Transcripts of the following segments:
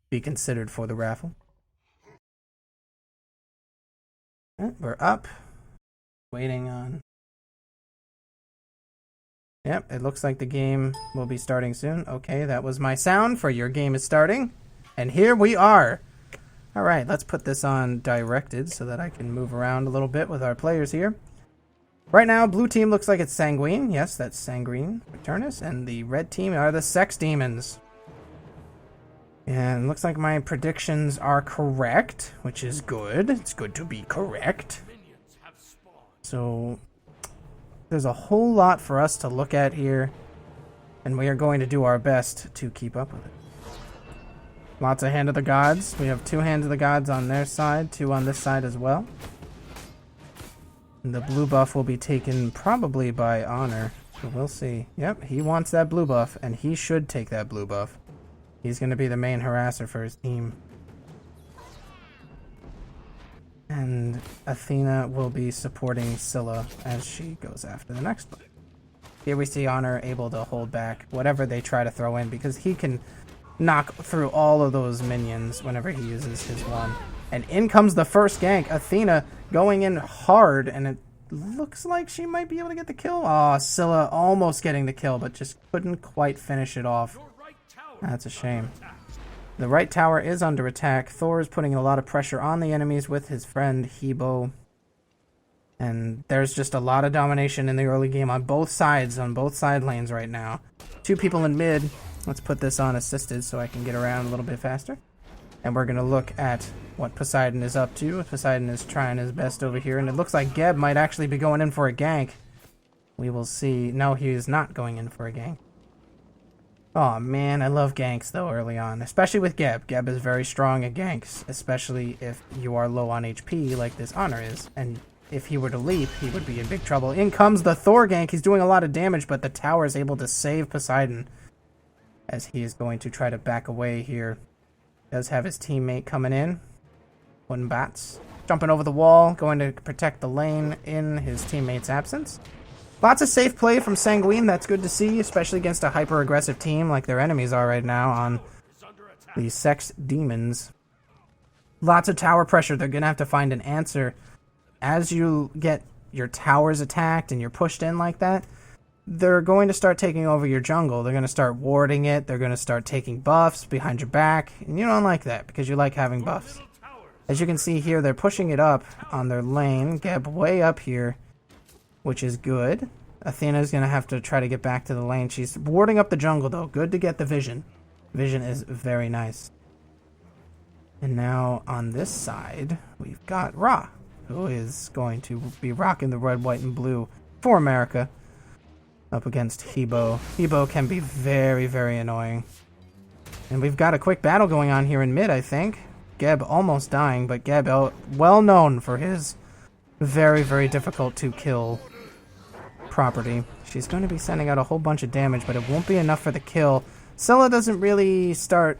be considered for the raffle. We're up. Waiting on... Yep, it looks like the game will be starting soon. Okay, that was my sound for your game is starting. And here we are. Alright, let's put this on directed so that I can move around a little bit with our players here. Right now, blue team looks like it's Sanguine. Yes, that's Sanguine Frateris. And the red team are the Sex Demons. And looks like my predictions are correct, which is good. It's good to be correct. So, there's a whole lot for us to look at here. And we are going to do our best to keep up with it. Lots of Hand of the Gods. We have 2 Hands of the Gods on their side, 2 on this side as well. And the blue buff will be taken probably by Honor. So we'll see. Yep, he wants that blue buff, and he should take that blue buff. He's going to be the main harasser for his team. And Athena will be supporting Scylla as she goes after the next one. Here we see Honor able to hold back whatever they try to throw in, because he can knock through all of those minions whenever he uses his one. And in comes the first gank. Athena going in hard, and it looks like she might be able to get the kill. Aw, Scylla almost getting the kill, but just couldn't quite finish it off. That's a shame. The right tower is under attack. Thor is putting a lot of pressure on the enemies with his friend Hebo. And there's just a lot of domination in the early game on both sides, on both side lanes right now. 2 people in mid. Let's put this on assisted so I can get around a little bit faster. And we're going to look at what Poseidon is up to. Poseidon is trying his best over here. And it looks like Geb might actually be going in for a gank. We will see. No, he is not going in for a gank. Oh man, I love ganks though early on. Especially with Geb. Geb is very strong at ganks. Especially if you are low on HP like this Honor is. And if he were to leap, he would be in big trouble. In comes the Thor gank. He's doing a lot of damage, but the tower is able to save Poseidon. As he is going to try to back away here. Does have his teammate coming in. Bats. Jumping over the wall. Going to protect the lane in his teammate's absence. Lots of safe play from Sanguine. That's good to see. Especially against a hyper-aggressive team like their enemies are right now on the Sex Demons. Lots of tower pressure. They're going to have to find an answer. As you get your towers attacked and you're pushed in like that, they're going to start taking over your jungle. They're going to start warding it. They're going to start taking buffs behind your back. And you don't like that because you like having buffs. As you can see here, they're pushing it up on their lane. Geb way up here, which is good. Athena's going to have to try to get back to the lane. She's warding up the jungle, though. Good to get the vision. Vision is very nice. And now on this side, we've got Ra, who is going to be rocking the red, white, and blue for America. Up against Hebo. Hebo can be very, very annoying. And we've got a quick battle going on here in mid, I think. Geb almost dying, but Geb well known for his very, very difficult to kill property. She's going to be sending out a whole bunch of damage, but it won't be enough for the kill. Scylla doesn't really start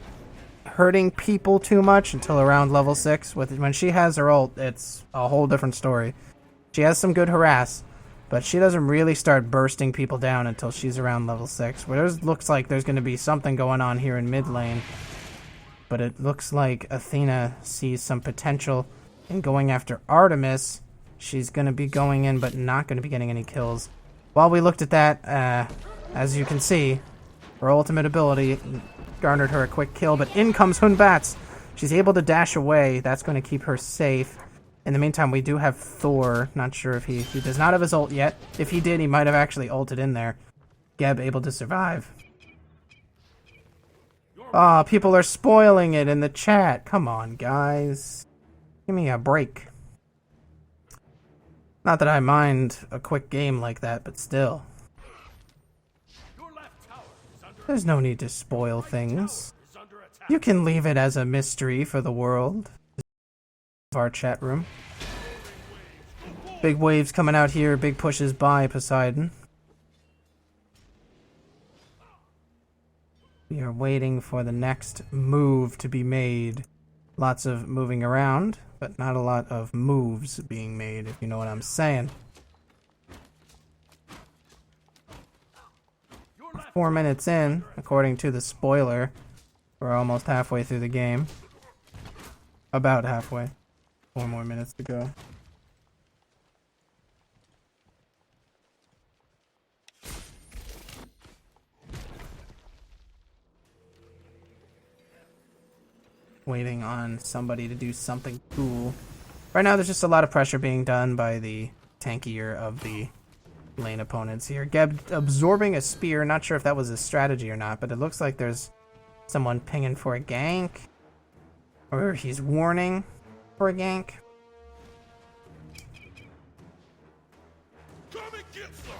hurting people too much until around level 6. When she has her ult, it's a whole different story. She has some good harass. But she doesn't really start bursting people down until she's around level 6. Where looks like there's going to be something going on here in mid lane. But it looks like Athena sees some potential in going after Artemis. She's going to be going in but not going to be getting any kills. While we looked at that, as you can see, her ultimate ability garnered her a quick kill. But in comes Bats. She's able to dash away. That's going to keep her safe. In the meantime, we do have Thor. Not sure if he does not have his ult yet. If he did, he might have actually ulted in there. Geb able to survive. Aw, people are spoiling it in the chat. Come on, guys. Give me a break. Not that I mind a quick game like that, but still. There's no need to spoil things. You can leave it as a mystery for the world. Our chat room. Big waves coming out here, big pushes by Poseidon. We are waiting for the next move to be made. Lots of moving around, but not a lot of moves being made, if you know what I'm saying. 4 minutes in, according to the spoiler. We're almost halfway through the game. About halfway. 4 more minutes to go. Waiting on somebody to do something cool. Right now, there's just a lot of pressure being done by the tankier of the lane opponents here. Geb absorbing a spear. Not sure if that was a strategy or not, but it looks like there's someone pinging for a gank. Or he's warning for a gank. Come and get some.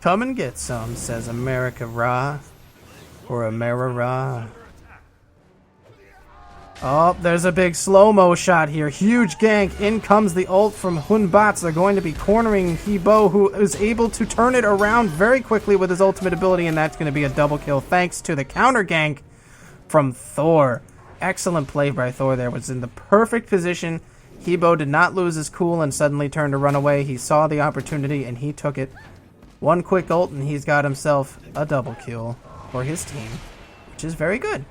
Come and get some, says America Ra. Or Amera Ra. Oh, there's a big slow-mo shot here. Huge gank. In comes the ult from Hunbats. They're going to be cornering Hebo, who is able to turn it around very quickly with his ultimate ability, and that's going to be a double kill thanks to the counter gank from Thor. Excellent play by Thor there. Was in the perfect position. Hebo did not lose his cool and suddenly turned to run away. He saw the opportunity, and he took it. One quick ult, and he's got himself a double kill for his team, which is very good.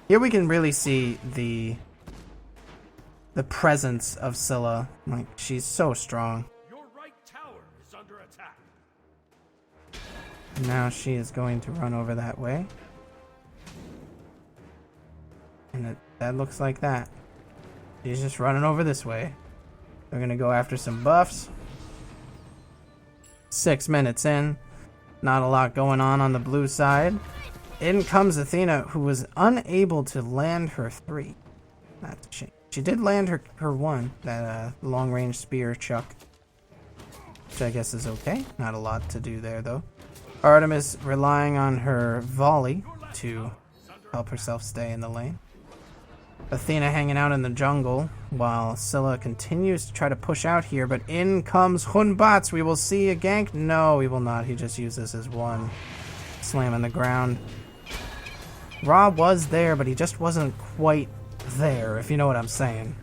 Here we can really see the presence of Scylla. Like, she's so strong. Your right tower is under attack. Now she is going to run over that way. And that looks like that. She's just running over this way. We're going to go after some buffs. 6 minutes in. Not a lot going on the blue side. In comes Athena, who was unable to land her 3. That's a shame. She did land her 1, that long-range spear chuck, which I guess is okay. Not a lot to do there, though. Artemis relying on her volley to help herself stay in the lane. Athena hanging out in the jungle, while Scylla continues to try to push out here, but in comes Hunbats. We will see a gank. No, we will not. He just uses his 1. Slam on the ground. Ra was there, but he just wasn't quite there, if you know what I'm saying.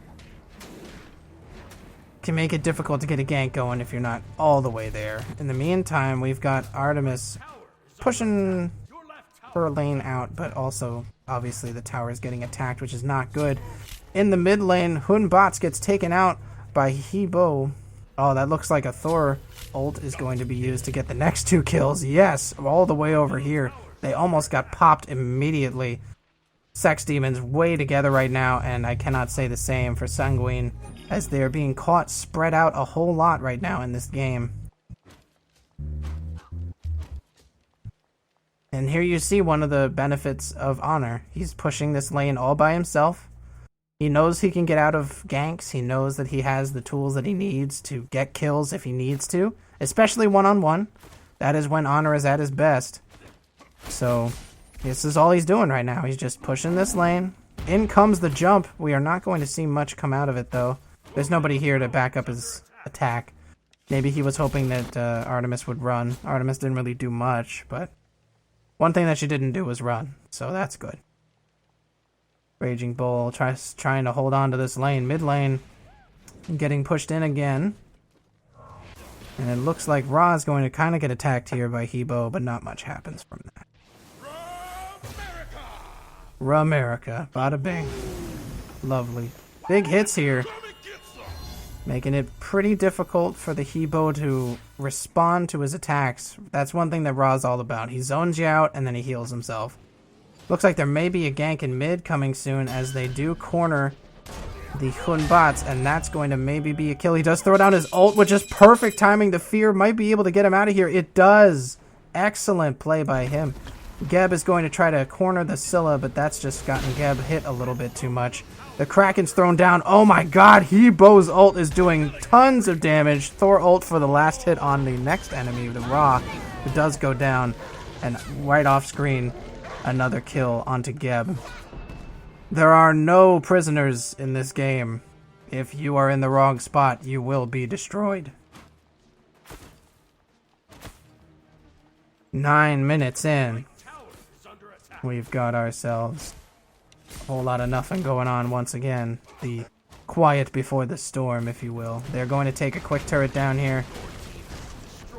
Can make it difficult to get a gank going if you're not all the way there. In the meantime, we've got Artemis pushing her lane out, but also, obviously, the tower is getting attacked, which is not good. In the mid lane, Hunbats gets taken out by Hebo. Oh, that looks like a Thor ult is going to be used to get the next 2 kills. Yes, all the way over here. They almost got popped immediately. Sex Demons way together right now, and I cannot say the same for Sanguine, as they're being caught spread out a whole lot right now in this game. And here you see one of the benefits of Honor. He's pushing this lane all by himself. He knows he can get out of ganks. He knows that he has the tools that he needs to get kills if he needs to, especially one-on-one. That is when Honor is at his best. So, this is all he's doing right now. He's just pushing this lane. In comes the jump. We are not going to see much come out of it, though. There's nobody here to back up his attack. Maybe he was hoping that Artemis would run. Artemis didn't really do much, but one thing that she didn't do was run, so that's good. Raging Bull trying to hold on to this lane. Mid lane getting pushed in again. And it looks like Ra is going to kind of get attacked here by Hebo, but not much happens from that. Ramerica. Bada bing. Lovely. Big hits here. Making it pretty difficult for the Hebo to respond to his attacks. That's one thing that Ra's all about. He zones you out and then he heals himself. Looks like there may be a gank in mid coming soon as they do corner the Hunbats, and that's going to maybe be a kill. He does throw down his ult, which is perfect timing. The fear might be able to get him out of here. It does. Excellent play by him. Geb is going to try to corner the Scylla, but that's just gotten Geb hit a little bit too much. The Kraken's thrown down. Oh my god, Hebo's ult is doing tons of damage. Thor ult for the last hit on the next enemy, the Ra, who does go down. And right off screen, another kill onto Geb. There are no prisoners in this game. If you are in the wrong spot, you will be destroyed. 9 minutes in. We've got ourselves a whole lot of nothing going on once again. The quiet before the storm, if you will. They're going to take a quick turret down here.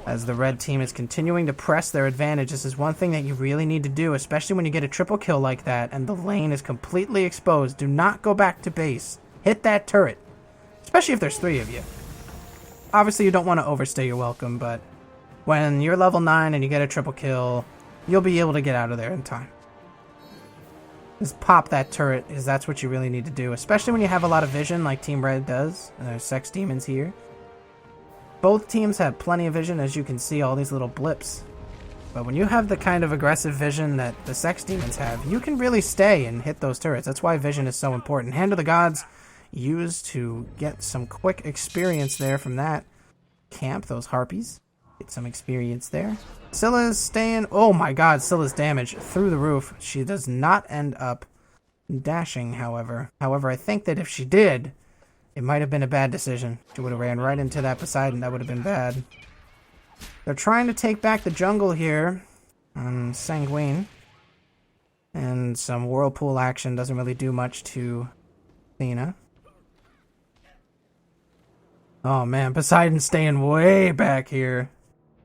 as the red team is continuing to press their advantage. This is one thing that you really need to do, especially when you get a triple kill like that and the lane is completely exposed. Do not go back to base. Hit that turret, especially if there's 3 of you. Obviously, you don't want to overstay your welcome, but when you're level 9 and you get a triple kill, you'll be able to get out of there in time. Just pop that turret, because that's what you really need to do, especially when you have a lot of vision like Team Red does. And there's Sex Demons here. Both teams have plenty of vision, as you can see all these little blips. But when you have the kind of aggressive vision that the Sex Demons have, you can really stay and hit those turrets. That's why vision is so important. Hand of the Gods used to get some quick experience there from that camp, those harpies. Get some experience there. Scylla's staying... Oh my god, Scylla's damage through the roof. She does not end up dashing, however. However, I think that if she did, it might have been a bad decision. She would have ran right into that Poseidon. That would have been bad. They're trying to take back the jungle here on Sanguine. And some whirlpool action doesn't really do much to Athena. Oh man, Poseidon's staying way back here.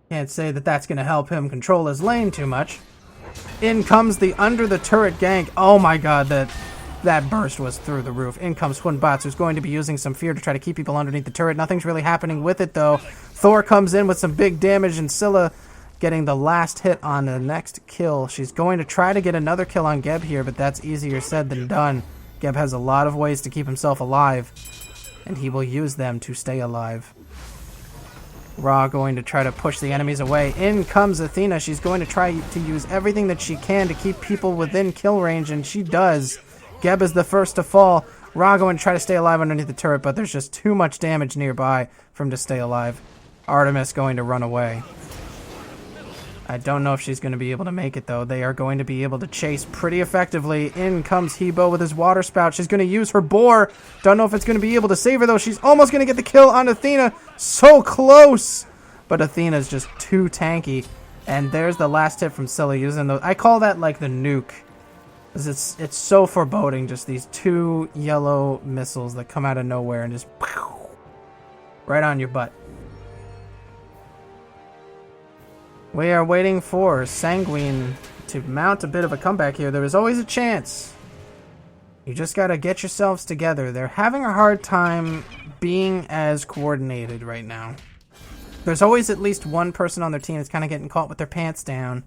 Can't say that that's going to help him control his lane too much. In comes the under the turret gank. Oh my god, that burst was through the roof. In comes Hunbats, who's going to be using some fear to try to keep people underneath the turret. Nothing's really happening with it though. Thor comes in with some big damage, and Scylla getting the last hit on the next kill. She's going to try to get another kill on Geb here, but that's easier said than done. Geb has a lot of ways to keep himself alive, and he will use them to stay alive. Ra going to try to push the enemies away. In comes Athena. She's going to try to use everything that she can to keep people within kill range, and she does. Geb is the first to fall. Ra going to try to stay alive underneath the turret, but there's just too much damage nearby for him to stay alive. Artemis going to run away. I don't know if she's going to be able to make it, though. They are going to be able to chase pretty effectively. In comes Hebo with his water spout. She's going to use her boar. Don't know if it's going to be able to save her, though. She's almost going to get the kill on Athena. So close! But Athena's just too tanky. And there's the last hit from Scylla using those. I call that like the nuke. Because it's so foreboding. Just these 2 yellow missiles that come out of nowhere and just... right on your butt. We are waiting for Sanguine to mount a bit of a comeback here. There is always a chance. You just gotta get yourselves together. They're having a hard time being as coordinated right now. There's always at least one person on their team that's kind of getting caught with their pants down.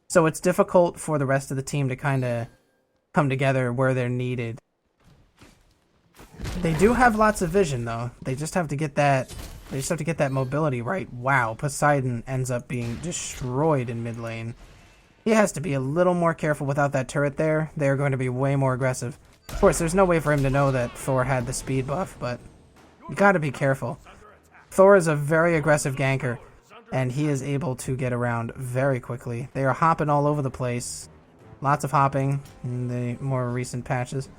So it's difficult for the rest of the team to kind of come together where they're needed. They do have lots of vision, though. They just have to get that... They just have to get that mobility right. Wow, Poseidon ends up being destroyed in mid lane. He has to be a little more careful without that turret there. They're going to be way more aggressive. Of course, there's no way for him to know that Thor had the speed buff, but you gotta be careful. Thor is a very aggressive ganker, and he is able to get around very quickly. They are hopping all over the place. Lots of hopping in the more recent patches.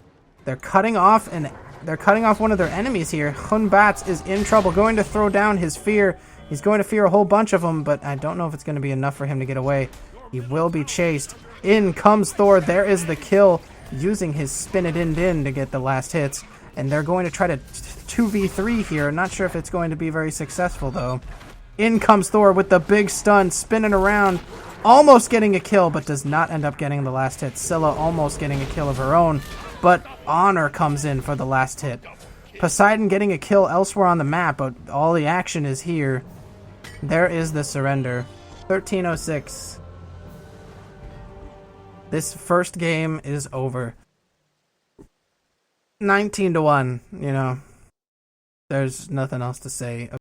They're cutting off one of their enemies here. Hunbats is in trouble, going to throw down his fear. He's going to fear a whole bunch of them, but I don't know if it's going to be enough for him to get away. He will be chased. In comes Thor. There is the kill, using his spin it in to get the last hits. And they're going to try to 2v3 here. Not sure if it's going to be very successful, though. In comes Thor with the big stun, spinning around. Almost getting a kill, but does not end up getting the last hit. Scylla almost getting a kill of her own. But Honor comes in for the last hit. Poseidon getting a kill elsewhere on the map, but all the action is here. There is the surrender. 1306. This first game is over. 19-1, you know. There's nothing else to say.